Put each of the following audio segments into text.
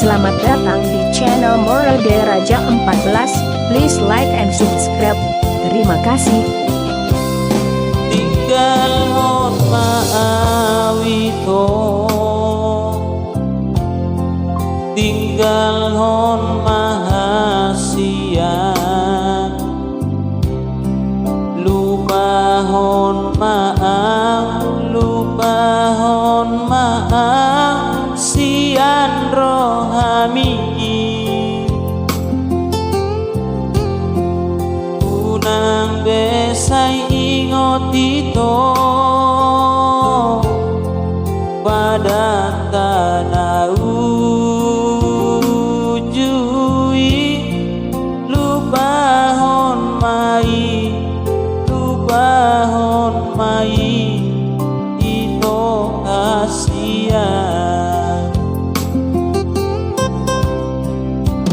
Selamat datang di channel Morelde Raja 14. Please like and subscribe. Terima kasih. Tinggal hon maawito, tinggal hon mahasian, lubahon maang, lubahon maang, sian rohami. Unang besay ingot ito pada tanah ujui, lubahon mai ito kasihan.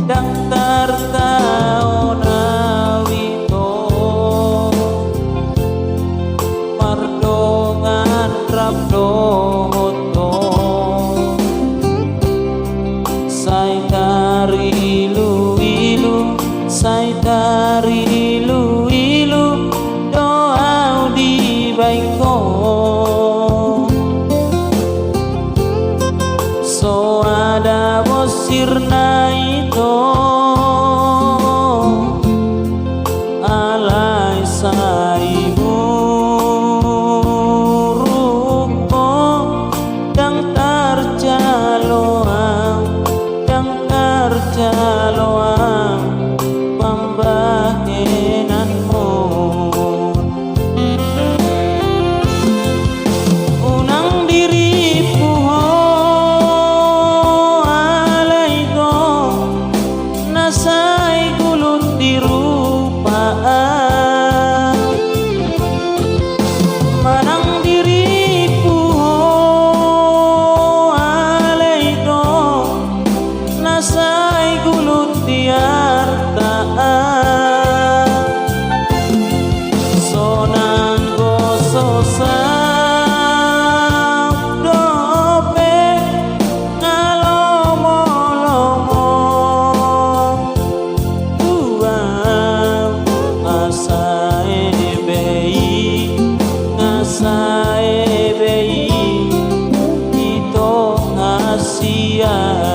Daftar tahun awito, mardongan rabdoto, say tari ilu-ilu, say tari ilu-ilu, doa di baiko. So ada bosirna itu alai saimu rupo dang tarjaloang pambahenanmu. Unang diri puho alaigo, nasay gulut dirupaan. Manang diri puho alaigo, nasay gulut diartaan. Sonang goso sabdope ngalomo-lomo, tuang ngasae bei ito kasihan.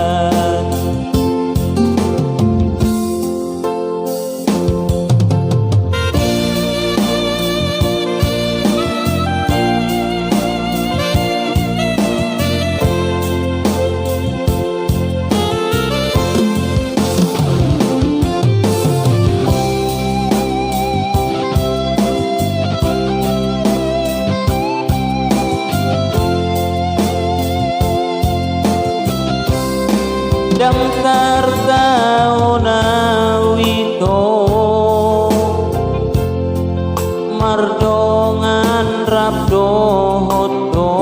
Daftar tahun awito, mardongan rabdoto,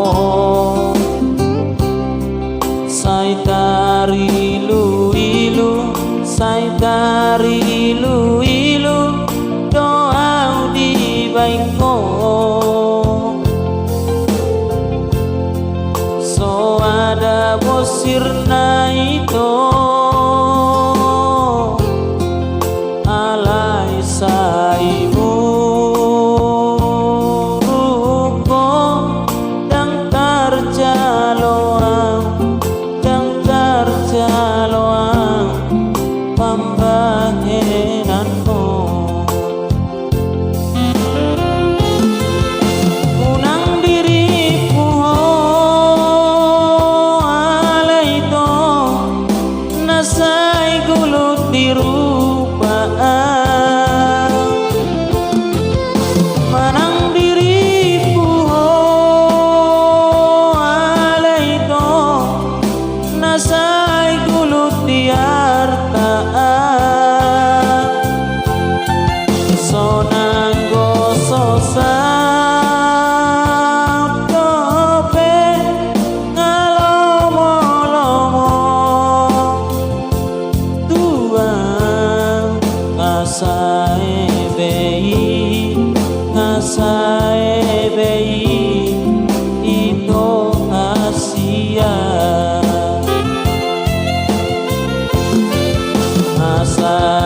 say tari ilu-ilu, say tari ilu-ilu, doa di baiko. So ada bosirna itu alai saimu rupo dang tarjaloang pambahenanmu. Unang diri puho alaito, nasay gulut dirupaan. Manang diri puho alaito, nasay gulut diartaan. Sonang goso sabdope ngalomo-lomo, tuang ngasae bei ito kasihan. asa